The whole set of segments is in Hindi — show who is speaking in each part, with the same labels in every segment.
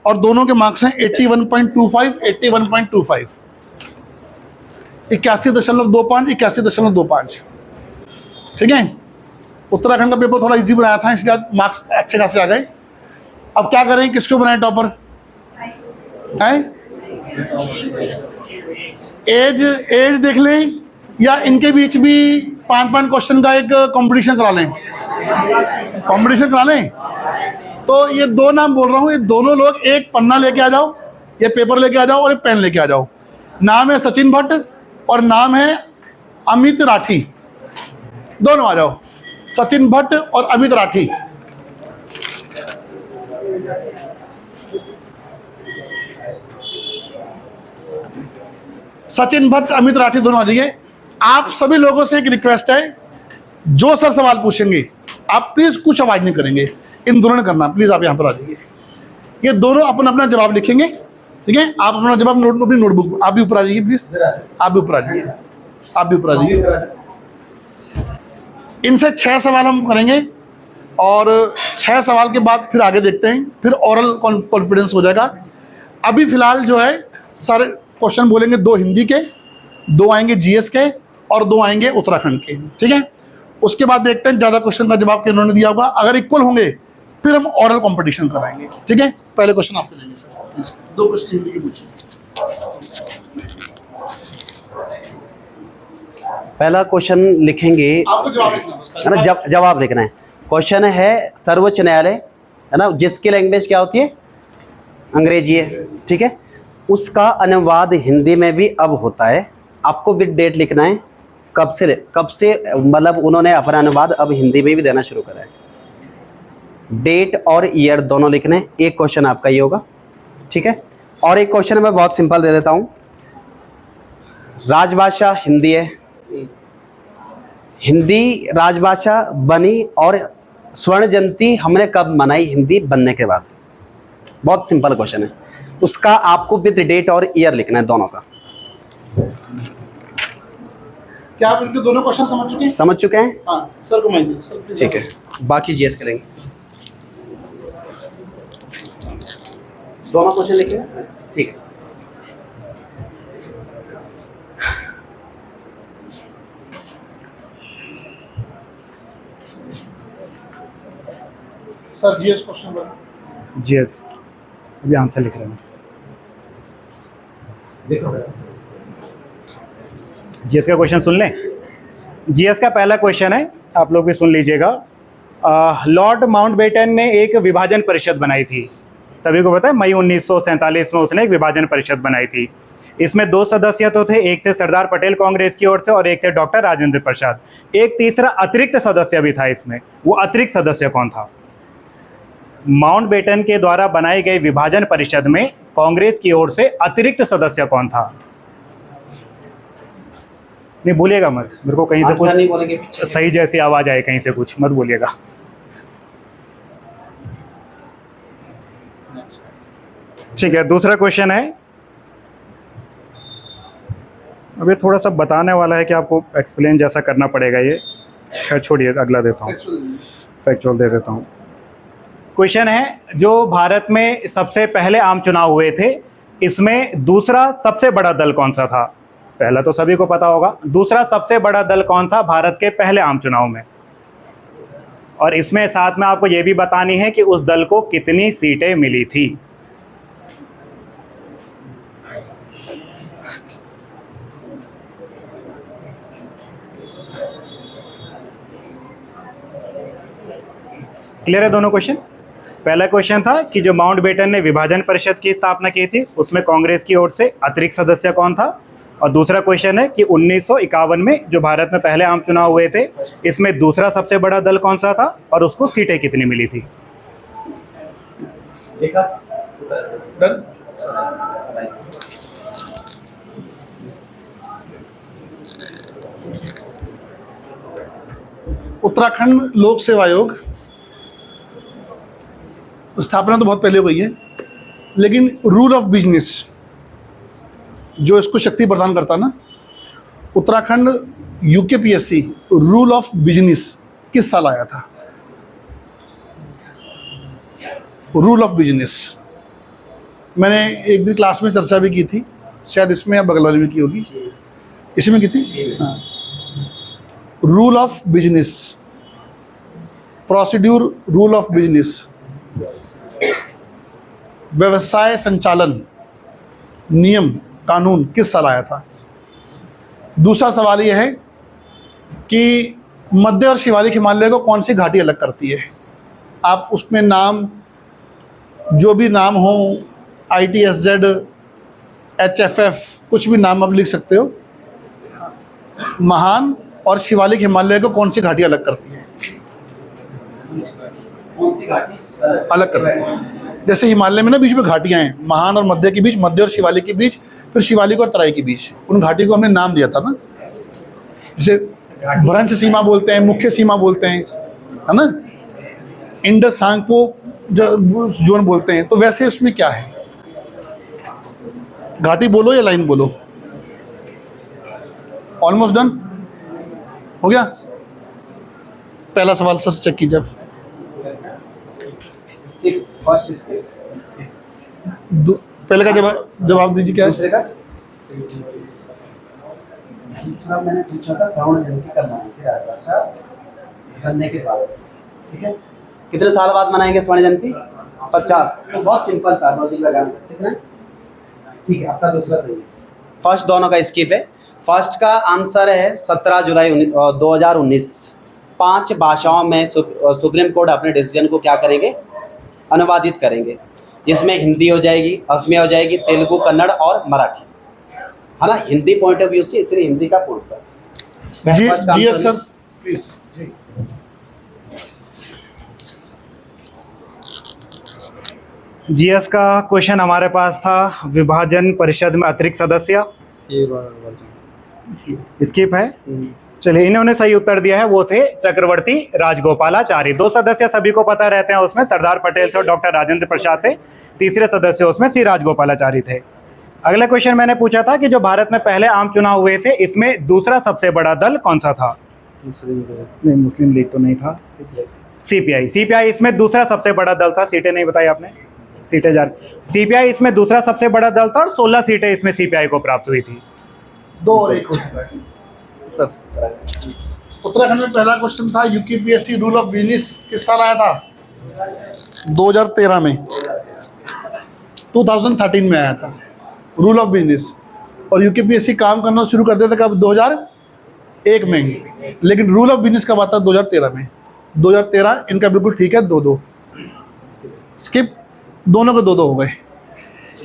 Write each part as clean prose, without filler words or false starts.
Speaker 1: और दोनों के मार्क्स हैं 81.25, 81.25, 81.25, 81.25। ठीक है, उत्तराखंड का पेपर थोड़ा इजी बनाया था, इसलिए मार्क्स अच्छे खासे आ गए। अब क्या करें, किसको बनाए टॉपर है? एज देख लें, या इनके बीच भी 5-5 क्वेश्चन का एक कंपटीशन करा लें। कंपटीशन करा लें तो ये दो नाम बोल रहा हूँ, ये दोनों लोग एक पन्ना लेके आ जाओ, ये पेपर लेके आ जाओ और एक पेन लेके आ जाओ। नाम है सचिन भट्ट और नाम है अमित राठी, दोनों आ जाओ, सचिन भट्ट और अमित राठी। सचिन भट्ट, अमित राठी दोनों आ जाइए। आप सभी लोगों से एक रिक्वेस्ट है, जो सर सवाल पूछेंगे आप प्लीज कुछ आवाज नहीं करेंगे, इन दोनों ने करना। प्लीज आप यहां पर आ जाइए, ये दोनों अपना अपना जवाब लिखेंगे। ठीक है, आप अपना जवाब अपनी नोटबुक, आप भी ऊपर आ जाइए प्लीज, आप भी ऊपर आ जाइए, आप भी ऊपर आ जाइए। इनसे 6 सवाल हम करेंगे और 6 सवाल के बाद फिर आगे देखते हैं, फिर ओरल कॉन्फिडेंस हो जाएगा। अभी फिलहाल जो है सारे क्वेश्चन बोलेंगे, 2 हिंदी के, 2 आएंगे जीएस के और 2 आएंगे उत्तराखंड के। ठीक है, उसके बाद देखते हैं ज्यादा क्वेश्चन का जवाब कि उन्होंने दिया होगा, अगर इक्वल होंगे फिर हम ओरल कंपटीशन कराएंगे। ठीक है, पहले क्वेश्चन आपको लेंगे सर, 2 क्वेश्चन हिंदी के पूछिए।
Speaker 2: पहला क्वेश्चन लिखेंगे,
Speaker 1: आपको जवाब लिखना
Speaker 2: है ना, जवाब लिखना है। क्वेश्चन है सर्वोच्च न्यायालय, है ना, जिसकी लैंग्वेज क्या होती है, अंग्रेजी है। ठीक है, उसका अनुवाद हिंदी में भी अब होता है। आपको विद डेट लिखना है, कब से मतलब उन्होंने अपना अनुवाद अब हिंदी में भी देना शुरू करा है। डेट और ईयर दोनों लिखने हैं। एक क्वेश्चन आपका ये होगा। ठीक है, और एक क्वेश्चन मैं बहुत सिंपल दे देता हूं। राजभाषा हिंदी है, हिंदी राजभाषा बनी और स्वर्ण जयंती हमने कब मनाई हिंदी बनने के बाद? बहुत सिंपल क्वेश्चन है, उसका आपको विद डेट और ईयर लिखना है, दोनों का।
Speaker 1: क्या आप इनके दोनों क्वेश्चन समझ चुके हैं?
Speaker 2: समझ चुके हैं?
Speaker 1: हाँ, सर को माइक दीजिए सर।
Speaker 2: ठीक है, बाकी जीएस करेंगे। दोनों क्वेश्चन लिखेंगे। ठीक है,
Speaker 1: सर जीएस क्वेश्चन,
Speaker 3: जीएस अभी आंसर लिख रहे हैं। जीएस का क्वेश्चन सुन लें। जीएस का पहला क्वेश्चन है, आप लोग भी सुन लीजिएगा। लॉर्ड माउंटबेटन ने एक विभाजन परिषद बनाई थी, सभी को पता है, मई 1947 में उसने एक विभाजन परिषद बनाई थी। इसमें 2 सदस्य तो थे, एक थे सरदार पटेल कांग्रेस की ओर से और एक थे डॉक्टर राजेंद्र प्रसाद। एक तीसरा अतिरिक्त सदस्य भी था इसमें, वो अतिरिक्त सदस्य कौन था? माउंटबेटन के द्वारा बनाई गई विभाजन परिषद में कांग्रेस की ओर से अतिरिक्त सदस्य कौन था? नहीं भूलिएगा मत, मेरे को कहीं से कुछ
Speaker 2: नहीं बोलेंगे,
Speaker 3: सही जैसी आवाज आए कहीं से, कुछ मत बोलिएगा। ठीक है, दूसरा क्वेश्चन है, अब ये थोड़ा सा बताने वाला है कि आपको एक्सप्लेन जैसा करना पड़ेगा ये। खैर छोड़िए, अगला देता हूँ, फैक्चुअल दे देता हूँ। क्वेश्चन है, जो भारत में सबसे पहले आम चुनाव हुए थे, इसमें दूसरा सबसे बड़ा दल कौन सा था? पहला तो सभी को पता होगा, दूसरा सबसे बड़ा दल कौन था भारत के पहले आम चुनाव में? और इसमें साथ में आपको ये भी बतानी है कि उस दल को कितनी सीटें मिली थी। क्लियर है दोनों क्वेश्चन? पहला क्वेश्चन था कि जो माउंटबेटन ने विभाजन परिषद की स्थापना की थी, उसमें कांग्रेस की ओर से अतिरिक्त सदस्य कौन था? और दूसरा क्वेश्चन है कि 1951 में जो भारत में पहले आम चुनाव हुए थे, इसमें दूसरा सबसे बड़ा दल कौन सा था और उसको सीटें कितनी मिली थी?
Speaker 1: उत्तराखंड लोक सेवा आयोग स्थापना तो बहुत पहले हो गई है, लेकिन रूल ऑफ बिजनेस जो इसको शक्ति प्रदान करता ना, Uttarakhand UKPSC rule of business किस साल आया था? रूल ऑफ बिजनेस मैंने एक दिन क्लास में चर्चा भी की थी, शायद इसमें या बगल वाले में की होगी, इसी में की थी। हाँ। Rule of business, procedure, rule of business, व्यवसाय संचालन नियम कानून किस साल आया था? दूसरा सवाल यह है कि मध्य और शिवालिक हिमालय को कौन सी घाटी अलग करती है? आप उसमें नाम, जो भी नाम हो, ITSZ, HFF, कुछ भी नाम आप लिख सकते हो। महान और शिवालिक हिमालय को कौन सी घाटी अलग करती है?
Speaker 2: कौन सी घाटी
Speaker 1: अलग करती है। जैसे हिमालय में ना बीच में घाटियां हैं, महान और मध्य के बीच, मध्य और शिवालिक के बीच, फिर शिवालिक और तराई के बीच। उन घाटी को हमने नाम दिया था ना, जैसे भ्रंश सीमा बोलते हैं, मुख्य सीमा बोलते हैं, है ना, इंडस सांगपो जोन बोलते हैं। तो वैसे उसमें क्या है? घाटी बोलो या लाइन बोलो? ऑलमोस्ट डन हो गया। पहला सवाल सर चेक कीजिए। पहले का जवाब दीजिए क्या है?
Speaker 2: दूसरा मैंने पूछा था श्रवण जयंती कब मनाएंगे? बनने के बाद, ठीक है। कितने साल बाद मनाएंगे श्रवण जयंती? 50। तो बहुत सिंपल था, लॉजिक लगाना। कितना? ठीक है, आपका दूसरा सही है। फर्स्ट दोनों का स्किप है। फर्स्ट का आंसर है 17 जुलाई 2019। 5 भाषाओं में सुप्रीम कोर्ट अपने डिसीजन को क्या करेंगे? अनुवादित करेंगे, जिसमें हिंदी हो जाएगी, असमिया हो जाएगी, तेलुगु, कन्नड़ और मराठी, है ना। हिंदी पॉइंट ऑफ व्यू से, इसलिए हिंदी का पॉइंट है।
Speaker 1: जी सर प्लीज।
Speaker 3: जीएस का क्वेश्चन हमारे पास था, विभाजन परिषद में अतिरिक्त सदस्य। स्किप है। चलिए, इन्होंने सही उत्तर दिया है, वो थे चक्रवर्ती राजगोपालाचारी। 2 सदस्य सभी को पता रहते हैं, उसमें सरदार पटेल थे और डॉक्टर राजेंद्र प्रसाद थे। तीसरे सदस्य उसमें सी राजगोपालाचारी थे। अगला क्वेश्चन मैंने पूछा था कि जो भारत में पहले आम चुनाव हुए थे, इसमें दूसरा सबसे बड़ा दल कौन सा था? नहीं, मुस्लिम लीग तो नहीं था। सीपीआई इसमें दूसरा सबसे बड़ा दल था। सीटें नहीं बताई आपने, सीटें जा रही। सीपीआई इसमें दूसरा सबसे बड़ा दल था और 16 सीटें इसमें सीपीआई को प्राप्त हुई थी।
Speaker 1: 2 और 1 सर। उत्तराखंड में पहला क्वेश्चन था यूपीएससी रूल ऑफ बिजनेस किस साल आया था? 2013 में, 2013 में आया था रूल ऑफ बिजनेस। और यूपीएससी काम करना शुरू कर दिया था कब? 2001 में। लेकिन रूल ऑफ बिजनेस कब आता है? 2013 में। 2013 इनका बिल्कुल ठीक है। 2-2 स्किप, दोनों को 2-2 हो गए।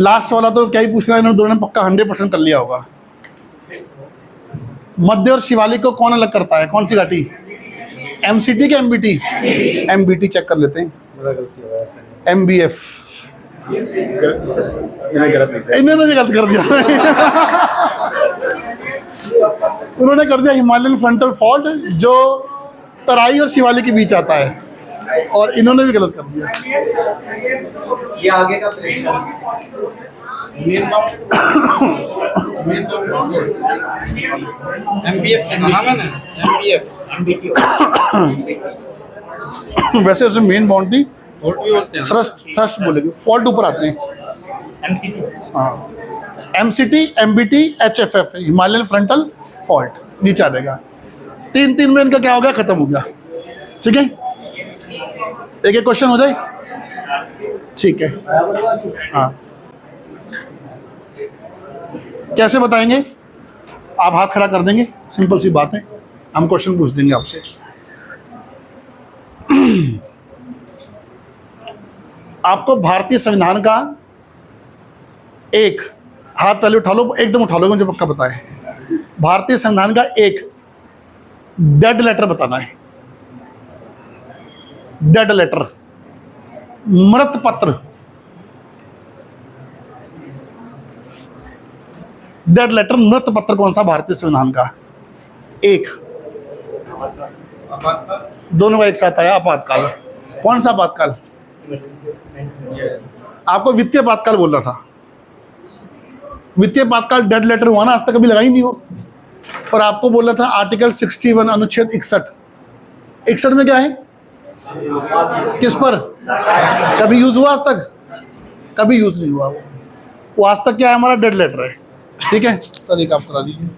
Speaker 1: लास्ट वाला तो क्या ही पूछना, इन्होंने दोनों ने पक्का 100% कर लिया होगा। मध्य और शिवालिक को कौन अलग करता है? कौन सी घाटी? MCT के MBT? MBT चेक कर लेते हैं। MBF इन्होंने गलत कर दिया। उन्होंने कर दिया हिमालयन फ्रंटल फॉल्ट, जो तराई और शिवालिक के बीच आता है, और इन्होंने भी गलत कर दिया।
Speaker 2: ये आगे का प्रश्न
Speaker 1: वैसे उसमें मेन बाउंड्री थ्रस्ट बोलेंगे, फॉल्ट ऊपर आते हैं। हाँ, MCT, MBT, HFF Himalayan frontal fault नीचे आ जाएगा। 3-3 में इनका क्या हो गया? खत्म हो गया। ठीक है, एक क्वेश्चन हो जाए। ठीक है, हाँ, कैसे बताएंगे? आप हाथ खड़ा कर देंगे, सिंपल सी बात है। हम क्वेश्चन पूछ देंगे आपसे। आपको भारतीय संविधान का एक हाथ पहले उठा लो, एकदम उठा लो, मुझे पक्का पता है। भारतीय संविधान का एक डेड लेटर बताना है। डेड लेटर, मृत पत्र। डेड लेटर, मृत पत्र कौन सा भारतीय संविधान का? एक, दोनों का एक साथ आया। आपातकाल, कौन सा आपातकाल? आपको वित्तीय आपातकाल बोलना था। वित्तीय आपातकाल डेड लेटर हुआ ना, आज तक कभी लगा ही नहीं हो। और आपको बोला था आर्टिकल 61 अनुच्छेद 61 में क्या है? किस पर? कभी यूज हुआ आज तक? कभी यूज नहीं हुआ वो। वो आज तक क्या है, हमारा डेड लेटर है। ठीक है सर, एक आप करा दीजिए।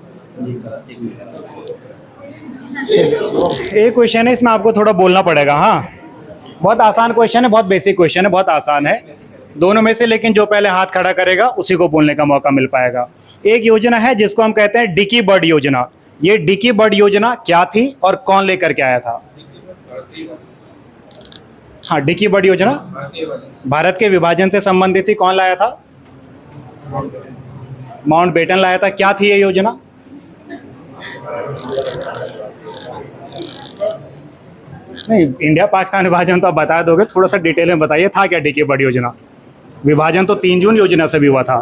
Speaker 3: एक क्वेश्चन है, इसमें आपको थोड़ा बोलना पड़ेगा। हाँ, बहुत आसान क्वेश्चन है, बहुत बेसिक क्वेश्चन है, बहुत आसान है दोनों में से, लेकिन जो पहले हाथ खड़ा करेगा उसी को बोलने का मौका मिल पाएगा। एक योजना है जिसको हम कहते हैं डिकी बर्ड योजना। ये डिकी बर्ड योजना क्या थी और कौन लेकर के आया था? हाँ, डिकी बर्ड योजना भारत के विभाजन से संबंधित थी। कौन लाया था? माउंटबेटन लाया था। क्या थी ये योजना? नहीं, इंडिया पाकिस्तान विभाजन तो आप बता दोगे, थोड़ा सा डिटेल में बताइए था क्या डिकी बर्ड योजना? विभाजन तो 3 जून योजना से भी हुआ था।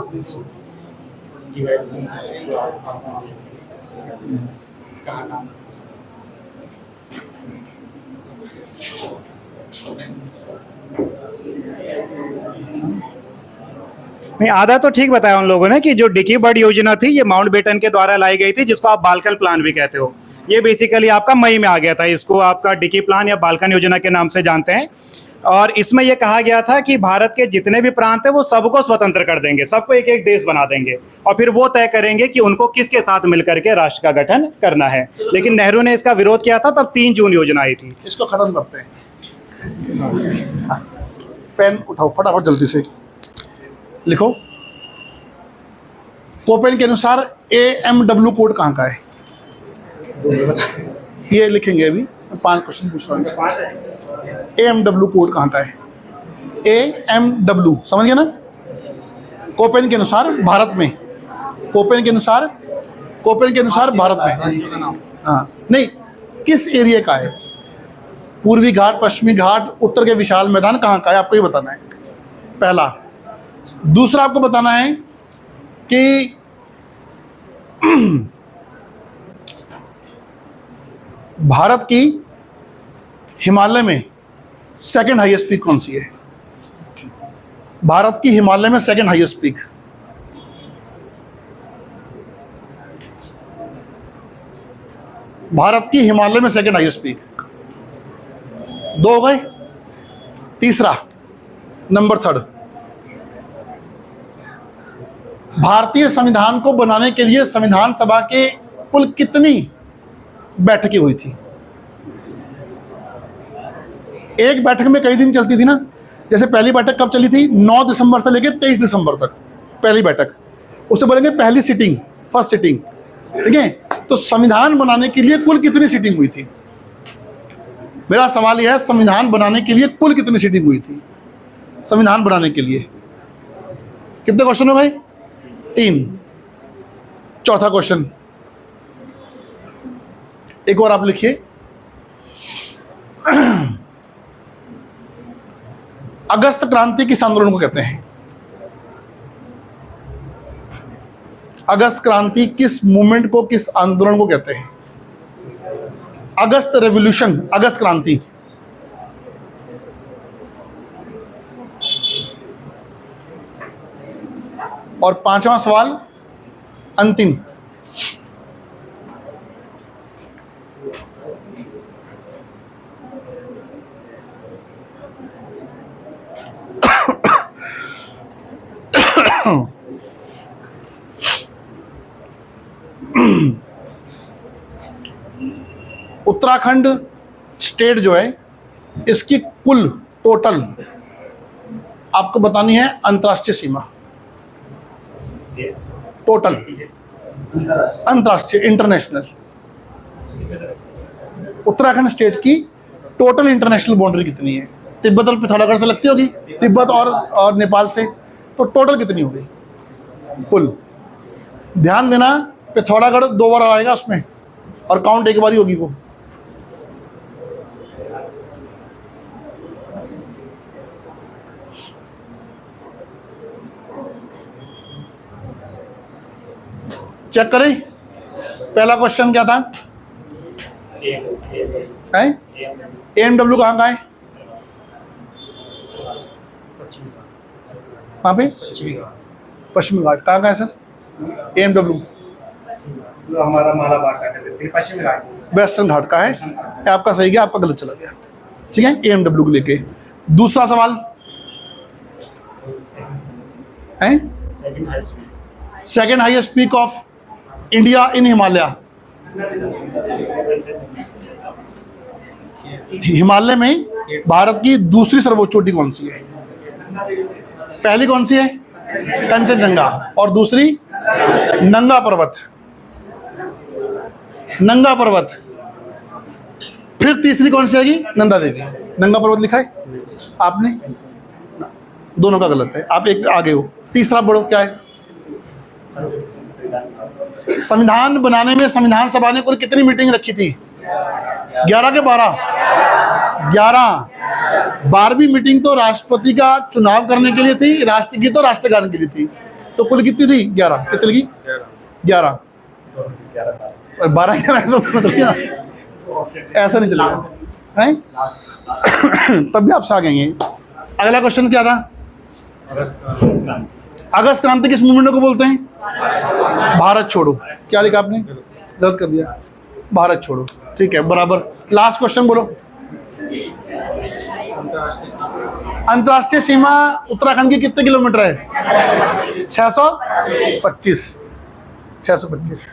Speaker 3: नहीं, आधा तो ठीक बताया उन लोगों ने कि जो डिकी बर्ड योजना थी ये माउंटबेटन के द्वारा लाई गई थी, जिसको आप बाल्कन प्लान भी कहते हो। ये बेसिकली आपका मई में आ गया था, इसको आपका डिकी प्लान या बाल्कन योजना के नाम से जानते हैं। और इसमें यह कहा गया था कि भारत के जितने भी प्रांत हैं वो सबको स्वतंत्र कर देंगे, सबको एक एक देश बना देंगे, और फिर वो तय करेंगे कि उनको किसके साथ मिलकर के राष्ट्र का गठन करना है। लेकिन नेहरू ने इसका विरोध किया था, तब 3 जून योजना आई थी।
Speaker 1: इसको खत्म करते हैं। पेन उठाओ फटाफट जल्दी से लिखो। कोपेन के अनुसार AMW कोड कहाँ का है? ये लिखेंगे, अभी 5 क्वेश्चन पूछ रहा हूँ। AMW कोड कहाँ का है? AMW समझ गया ना? कोपेन के अनुसार भारत में, कोपेन के अनुसार भारत में। हाँ, नहीं, किस एरिया का है? पूर्वी घाट, पश्चिमी घाट, उत्तर के विशाल मैदान कहाँ का है, आपको ये बताना है पहला। दूसरा आपको बताना है कि भारत की हिमालय में सेकंड हाईएस्ट पीक कौन सी है? भारत की हिमालय में सेकंड हाईएस्ट पीक, भारत की हिमालय में सेकंड हाईएस्ट पीक। 2 हो गए। तीसरा, नंबर 3, भारतीय संविधान को बनाने के लिए संविधान सभा के कुल कितनी बैठकें हुई थी? एक बैठक में कई दिन चलती थी ना, जैसे पहली बैठक कब चली थी? 9 दिसंबर से लेकर 23 दिसंबर तक पहली बैठक, उसे बोलेंगे पहली सिटिंग, फर्स्ट सिटिंग। ठीक है, तो संविधान बनाने के लिए कुल कितनी सिटिंग हुई थी? मेरा सवाल यह है, संविधान बनाने के लिए कुल कितनी सिटिंग हुई थी? संविधान बनाने के लिए कितने क्वेश्चन हो भाई? 3। चौथा क्वेश्चन, एक और आप लिखिए। अगस्त क्रांति किस आंदोलन को कहते हैं? अगस्त क्रांति किस मूवमेंट को, किस आंदोलन को कहते हैं? अगस्त रेवोल्यूशन, अगस्त क्रांति। और 5वां सवाल, अंतिम, उत्तराखंड स्टेट जो है, इसकी कुल टोटल आपको बतानी है अंतर्राष्ट्रीय सीमा, टोटल अंतर्राष्ट्रीय, इंटरनेशनल। उत्तराखंड स्टेट की टोटल इंटरनेशनल बाउंड्री कितनी है? तिब्बत और पिथौरागढ़ से लगती होगी, तिब्बत और नेपाल से, तो टोटल कितनी होगी कुल? ध्यान देना, पिथौरागढ़ 2 बार आएगा उसमें, और काउंट एक बार ही होगी वो। चेक करें, पहला क्वेश्चन क्या था? AMW कहाँ का है? कहाँ पे? पश्चिमी घाट। कहाँ का है सर AMW?
Speaker 3: जो हमारा मालाबार का है, पश्चिमी घाट,
Speaker 1: वेस्टर्न घाट का है। आपका सही गया, आपका गलत चला गया। ठीक है, AMW को लेके। दूसरा सवाल है second highest peak of India in Himalaya. Himalaya में भारत की दूसरी सर्वोच्च चोटी कौन सी है? पहली कौन सी है? कंचनजंगा, और दूसरी नंगा पर्वत। नंगा पर्वत। फिर तीसरी कौन सी आएगी? नंदा देवी। नंगा पर्वत लिखा है आपने? दोनों का गलत है, आप एक आगे हो। तीसरा बढ़ो, क्या है? संविधान बनाने में संविधान सभा ने कुल कितनी मीटिंग रखी थी? 11 के 12? 11। 12वीं मीटिंग तो राष्ट्रपति का चुनाव करने के लिए थी, राष्ट्रगीत और राष्ट्रगान के लिए थी। तो कुल कितनी थी? 11। कितनी लगी? 11। और 12 ऐसा नहीं चलेगा है? तब भी आप आ गएंगे। अगला क्वेश्चन क्या था? अगस्त क्रांति किस मूवमेंट को बोलते हैं? भारत छोड़ो। क्या लिखा आपने? गलत कर दिया। भारत छोड़ो, ठीक है, बराबर। लास्ट क्वेश्चन बोलो। अंतर्राष्ट्रीय सीमा उत्तराखंड की कितने किलोमीटर है? 625। 625।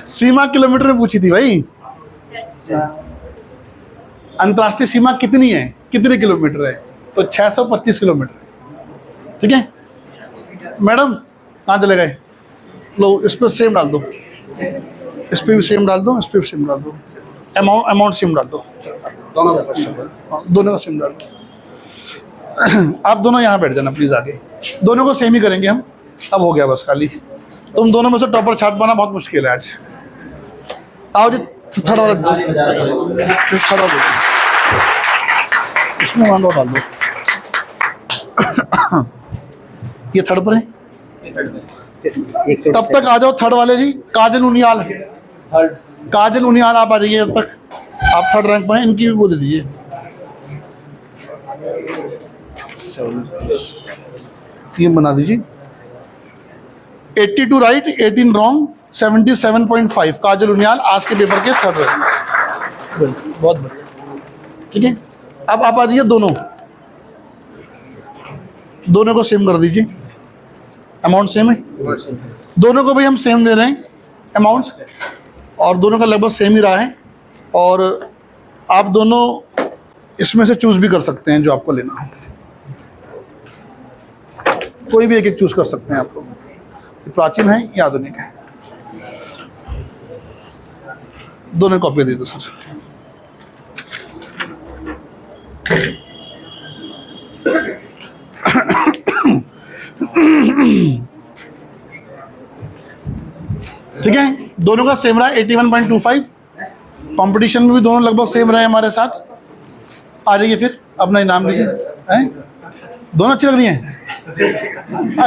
Speaker 1: सीमा किलोमीटर में पूछी थी भाई। अंतर्राष्ट्रीय सीमा कितनी है, कितने किलोमीटर है? तो 625 किलोमीटर। ठीक है मैडम, कहाँ चले गए? लो इस पर सेम डाल दो, इस पे भी सेम डाल दो, इस पे भी सेम डाल दो, अमाउंट सेम डाल दो, दोनों का सेम डाल दो। आप दोनों यहाँ बैठ जाना प्लीज आगे, दोनों को सेम ही करेंगे हम। अब हो गया बस, खाली तुम दोनों में से टॉपर छाट पाना बहुत मुश्किल है आज। आओ जी, थर्ड वाला थर्ड वाला इसमें मान डाल दो। ये थर्ड पर है, तब तक आ जाओ थर्ड वाले जी। काजल उनियाल, काजल उनियाल आप आ जाइए तब तक। आप थर्ड रैंक पर हैं, इनकी भी वो दे दीजिए। ये बना दीजिए। 82 राइट, 18 रॉन्ग, 77.5। काजल उनियाल आज के पेपर के थर्ड रैंक। बहुत बढ़िया, ठीक है। अब आप आ जाइए, दोनों को सेम कर दीजिए। अमाउंट सेम है, दोनों को भी हम सेम दे रहे हैं अमाउंट, और दोनों का लगभग सेम ही रहा है। और आप दोनों इसमें से चूज भी कर सकते हैं जो आपको लेना है, कोई भी एक एक चूज कर सकते हैं आप लोग। प्राचीन है या आधुनिक है, दोनों कॉपी दे दो सर। ठीक है, दोनों का सेम रहा 81.25। कंपटीशन में भी दोनों लगभग सेम रहे हमारे साथ। आ जाइए फिर, अपना इनाम लीजिए। हैं, दोनों अच्छी लग रही हैं?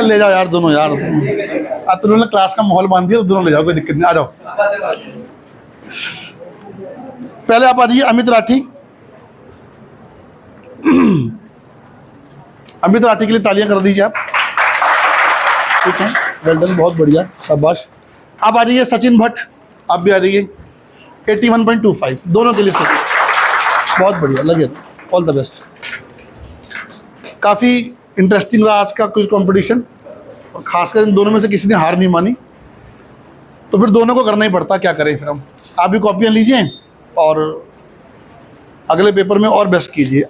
Speaker 1: ले जाओ यार दोनों यार। अब तो उन्होंने क्लास का माहौल बांध दिया, तो दोनों ले जाओ, कोई दिक्कत नहीं। आ जाओ, पहले आप आ जाइए अमित राठी। अमित राठी के लिए तालियां कर दीजिए आप। ठीक है, वेल डन, बहुत बढ़िया, शाबाश। आप आ जाइए सचिन भट्ट, आप भी आ जाइए। 81.25 दोनों के लिए सर, बहुत बढ़िया लगे, ऑल द बेस्ट। काफ़ी इंटरेस्टिंग रहा आज का कुछ कंपटीशन, और खासकर इन दोनों में से किसी ने हार नहीं मानी, तो फिर दोनों को करना ही पड़ता, क्या करें फिर हम। आप भी कॉपियाँ लीजिए और अगले पेपर में और बेस्ट कीजिए।